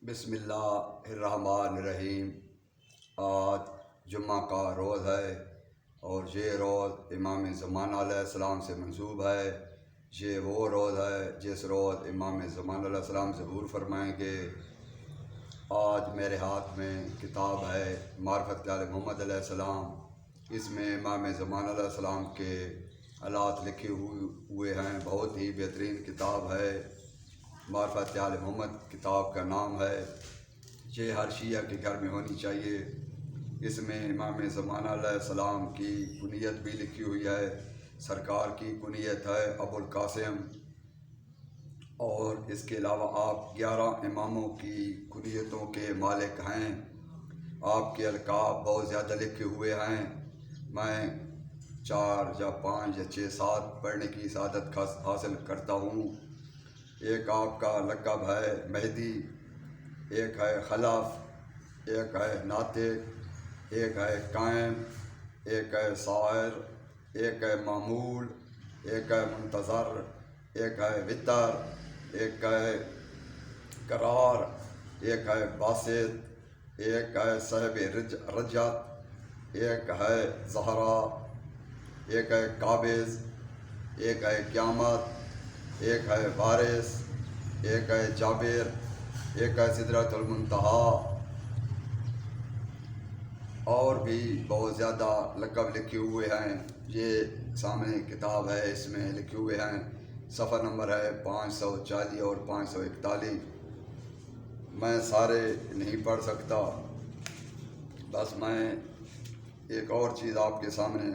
بسم اللہ الرحمن الرحیم۔ آج جمعہ کا روز ہے اور یہ روز امام زمانہ علیہ السلام سے منسوب ہے۔ یہ وہ روز ہے جس روز امام زمانہ علیہ السلام ظہور فرمائیں گے۔ آج میرے ہاتھ میں کتاب ہے معرفت آل محمد علیہ السلام۔ اس میں امام زمانہ علیہ السلام کے حالات لکھے ہوئے ہیں۔ بہت ہی بہترین کتاب ہے۔ معرفت آل محمد کتاب کا نام ہے۔ یہ ہر شیعہ کے گھر میں ہونی چاہیے۔ اس میں امام زمانہ علیہ السلام کی کنیت بھی لکھی ہوئی ہے۔ سرکار کی کنیت ہے ابو القاسم، اور اس کے علاوہ آپ 11 اماموں کی کنیتوں کے مالک ہیں۔ آپ کے القاب بہت زیادہ لکھے ہوئے ہیں۔ میں 4 یا 5 یا 6 7 پڑھنے کی سعادت حاصل کرتا ہوں۔ ایک آپ کا لقب ہے مہدی، ایک ہے خلف، ایک ہے ناطق، ایک ہے قائم، ایک ہے سائر، ایک ہے معمول، ایک ہے منتظر، ایک ہے وطر، ایک ہے قرار، ایک ہے باسط، ایک ہے صاحب رجت، ایک ہے زہرا، ایک ہے قابض، ایک ہے قیامت، ایک ہے وارث، ایک ہے جابر، ایک ہے سدرۃ المنتہا، اور بھی بہت زیادہ لقب لکھے ہوئے ہیں۔ یہ سامنے کتاب ہے، اس میں لکھے ہوئے ہیں۔ صفحہ نمبر ہے 540 اور 541۔ میں سارے نہیں پڑھ سکتا، بس میں ایک اور چیز آپ کے سامنے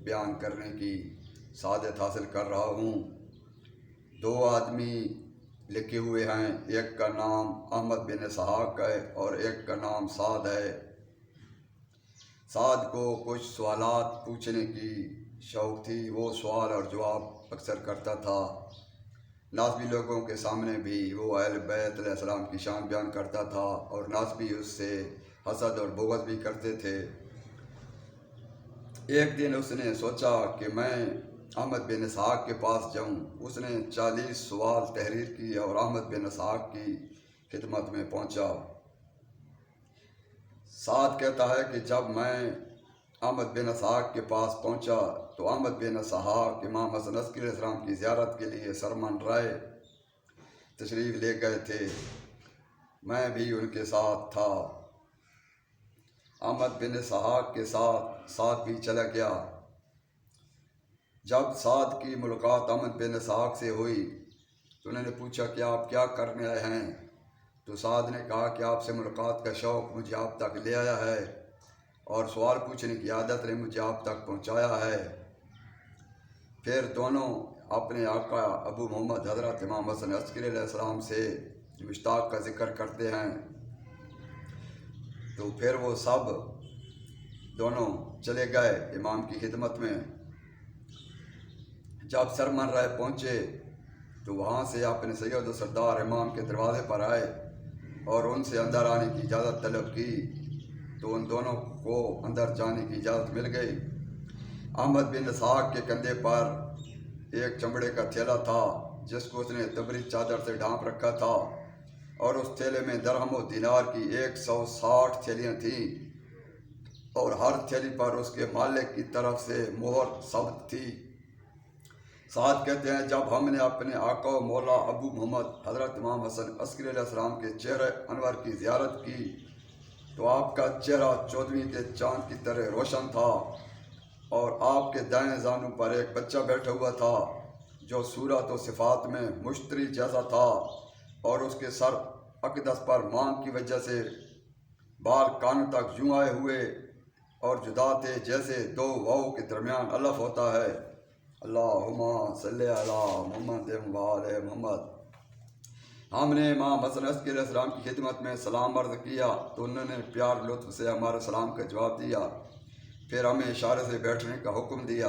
بیان کرنے کی سعادت حاصل کر رہا ہوں۔ 2 آدمی لکھے ہوئے ہیں، ایک کا نام احمد بن اسحاق ہے اور ایک کا نام سعد ہے۔ سعد کو کچھ سوالات پوچھنے کی شوق تھی، وہ سوال اور جواب اکثر کرتا تھا۔ ناسبی لوگوں کے سامنے بھی وہ اہل بیت علیہ السلام کی شان بیان کرتا تھا، اور ناسبی اس سے حسد اور بغض بھی کرتے تھے۔ ایک دن اس نے سوچا کہ میں احمد بن اسحاق کے پاس جاؤں۔ اس نے 40 سوال تحریر کی اور احمد بن اسحاق کی خدمت میں پہنچا۔ سعد کہتا ہے کہ جب میں احمد بن اسحاق کے پاس پہنچا تو احمد بن اسحاق امام حسن عسکری علیہ السلام کی زیارت کے لیے سرمن رائے تشریف لے گئے تھے۔ میں بھی ان کے ساتھ تھا۔ احمد بن اسحاق کے ساتھ سعد بھی چلا گیا۔ جب سعد کی ملاقات احمد بن اسحاق سے ہوئی تو انہوں نے پوچھا کہ آپ کیا کرنے آئے ہیں؟ تو سعد نے کہا کہ آپ سے ملاقات کا شوق مجھے آپ تک لے آیا ہے، اور سوال پوچھنے کی عادت نے مجھے آپ تک پہنچایا ہے۔ پھر دونوں اپنے آقا ابو محمد حضرت امام حسن عسکری علیہ السلام سے مشتاق کا ذکر کرتے ہیں۔ تو پھر وہ سب دونوں چلے گئے امام کی خدمت میں۔ جب سرمن رائے پہنچے تو وہاں سے اپنے سید و سردار امام کے دروازے پر آئے اور ان سے اندر آنے کی اجازت طلب کی، تو ان دونوں کو اندر جانے کی اجازت مل گئی۔ احمد بن اسحاق کے کندھے پر ایک چمڑے کا تھیلا تھا جس کو اس نے تبری چادر سے ڈھانپ رکھا تھا، اور اس تھیلے میں درہم و دینار کی 160 تھیلیاں تھیں، اور ہر تھیلی پر اس کے مالک کی طرف سے مہر ثبت تھی۔ سعد کہتے ہیں جب ہم نے اپنے آقا و مولا ابو محمد حضرت امام حسن عسکری علیہ السلام کے چہرہ انور کی زیارت کی تو آپ کا چہرہ 14ویں کے چاند کی طرح روشن تھا، اور آپ کے دائیں زانو پر ایک بچہ بیٹھا ہوا تھا جو صورت و صفات میں مشتری جیسا تھا، اور اس کے سر اقدس پر مانگ کی وجہ سے بال کان تک یوں آئے ہوئے اور جدا تھے جیسے 2 واؤ کے درمیان الف ہوتا ہے۔ اللہم صلی علی محمد و آل محمد۔ ہم نے امام حسن عسکری علیہ السلام کی خدمت میں سلام عرض کیا تو انہوں نے پیار لطف سے ہمارے سلام کا جواب دیا، پھر ہمیں اشارے سے بیٹھنے کا حکم دیا۔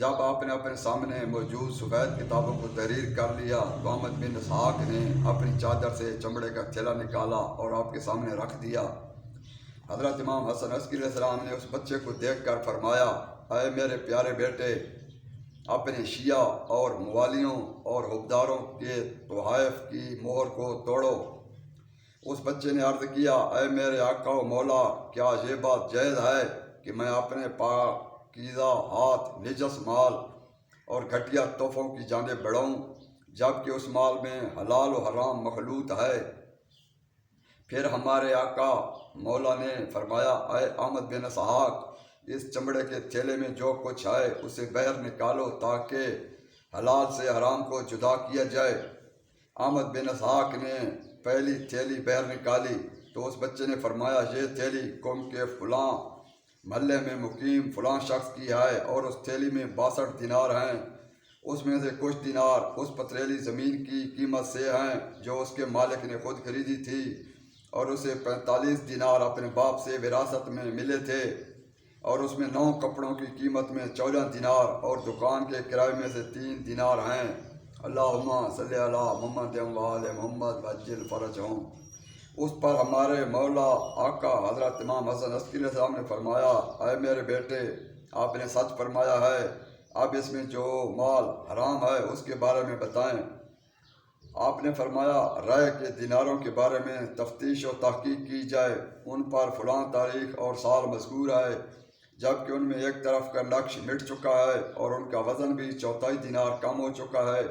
جب آپ نے اپنے سامنے موجود سفید کتابوں کو تحریر کر لیا تو احمد بن اسحاق نے اپنی چادر سے چمڑے کا تھیلا نکالا اور آپ کے سامنے رکھ دیا۔ حضرت امام حسن عسکری علیہ السلام نے اس بچے کو دیکھ کر فرمایا، اے میرے پیارے بیٹے، اپنے شیعہ اور موالیوں اور حبداروں کے تحائف کی مہر کو توڑو، اس بچے نے عرض کیا اے میرے آقا و مولا کیا یہ بات جائز ہے کہ میں اپنے پاکیزہ ہاتھ نجس مال اور گھٹیا تحفوں کی جانب بڑھاؤں جبکہ اس مال میں حلال و حرام مخلوط ہے؟ پھر ہمارے آقا مولا نے فرمایا اے احمد بن اسحاق اس چمڑے کے تھیلے میں جو کچھ ہے اسے باہر نکالو تاکہ حلال سے حرام کو جدا کیا جائے۔ احمد بن اسحاق نے پہلی تھیلی باہر نکالی تو اس بچے نے فرمایا یہ تھیلی قوم کے فلاں محلے میں مقیم فلاں شخص کی ہے اور اس تھیلی میں 62 دینار ہیں، اس میں سے کچھ دینار اس پتریلی زمین کی قیمت سے ہیں جو اس کے مالک نے خود خریدی تھی اور اسے 45 دینار اپنے باپ سے وراثت میں ملے تھے، اور اس میں 9 کپڑوں کی قیمت میں 14 دینار اور دکان کے کرائے میں سے 3 دینار ہیں۔ اللہم صلی علی محمد و آل محمد وعجل فرجہم۔ اس پر ہمارے مولا آقا حضرت امام حسن عسکری علیہ السلام نے فرمایا اے میرے بیٹے آپ نے سچ فرمایا ہے، اب اس میں جو مال حرام ہے اس کے بارے میں بتائیں۔ آپ نے فرمایا رائے کے دیناروں کے بارے میں تفتیش و تحقیق کی جائے، ان پر فلاں تاریخ اور سال مذکور ہے جبکہ ان میں ایک طرف کا نقش مٹ چکا ہے اور ان کا وزن بھی 4 دینار کم ہو چکا ہے۔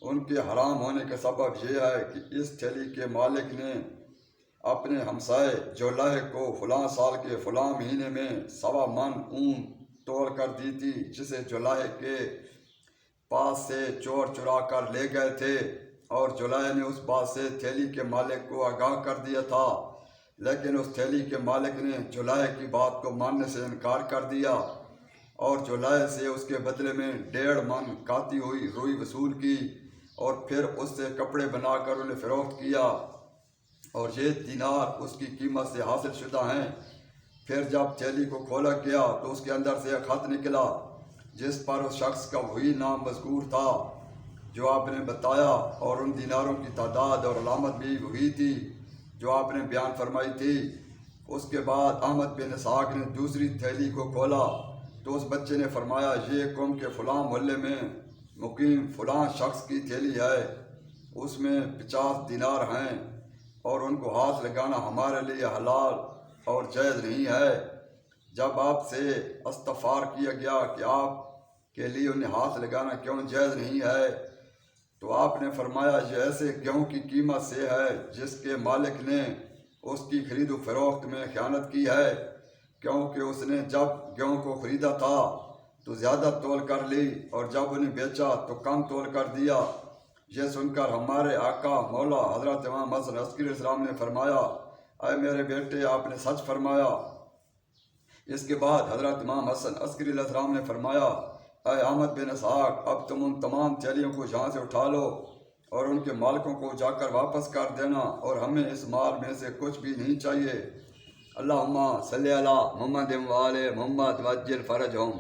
ان کے حرام ہونے کا سبب یہ ہے کہ اس تھیلی کے مالک نے اپنے ہمسائے جولائے کو فلاں سال کے فلاں مہینے میں 1.25 من اون تول کر دی تھی جسے جولائے کے پاس سے چور چرا کر لے گئے تھے، اور جولائے نے اس بات سے تھیلی کے مالک کو آگاہ کر دیا تھا، لیکن اس تھیلی کے مالک نے جولائے کی بات کو ماننے سے انکار کر دیا اور جولائے سے اس کے بدلے میں 1.5 من کاتی ہوئی روئی وصول کی اور پھر اس سے کپڑے بنا کر انہیں فروخت کیا، اور یہ دینار اس کی قیمت سے حاصل شدہ ہیں۔ پھر جب تھیلی کو کھولا گیا تو اس کے اندر سے ایک خط نکلا جس پر اس شخص کا وہی نام مذکور تھا جو آپ نے بتایا، اور ان دیناروں کی تعداد اور علامت بھی وہی تھی جو آپ نے بیان فرمائی تھی۔ اس کے بعد احمد بن اسحاق نے دوسری تھیلی کو کھولا تو اس بچے نے فرمایا یہ قوم کے فلاں محلے میں مقیم فلاں شخص کی تھیلی ہے، اس میں 50 دینار ہیں اور ان کو ہاتھ لگانا ہمارے لیے حلال اور جائز نہیں ہے۔ جب آپ سے استغفار کیا گیا کہ آپ کے لیے انہیں ہاتھ لگانا کیوں جائز نہیں ہے تو آپ نے فرمایا یہ ایسے گیہوں کی قیمت سے ہے جس کے مالک نے اس کی خرید و فروخت میں خیانت کی ہے، کیونکہ اس نے جب گیہوں کو خریدا تھا تو زیادہ تول کر لی اور جب انہیں بیچا تو کم تول کر دیا۔ یہ سن کر ہمارے آقا مولا حضرت امام حسن عسکری علیہ السلام نے فرمایا اے میرے بیٹے آپ نے سچ فرمایا۔ اس کے بعد حضرت امام حسن عسکری علیہ السلام نے فرمایا اے احمد بن اسحاق اب تم ان تمام تھیلیوں کو یہاں سے اٹھا لو اور ان کے مالکوں کو جا کر واپس کر دینا، اور ہمیں اس مال میں سے کچھ بھی نہیں چاہیے۔ اللہم صلی علی محمد و آل محمد وعجل فرجہم۔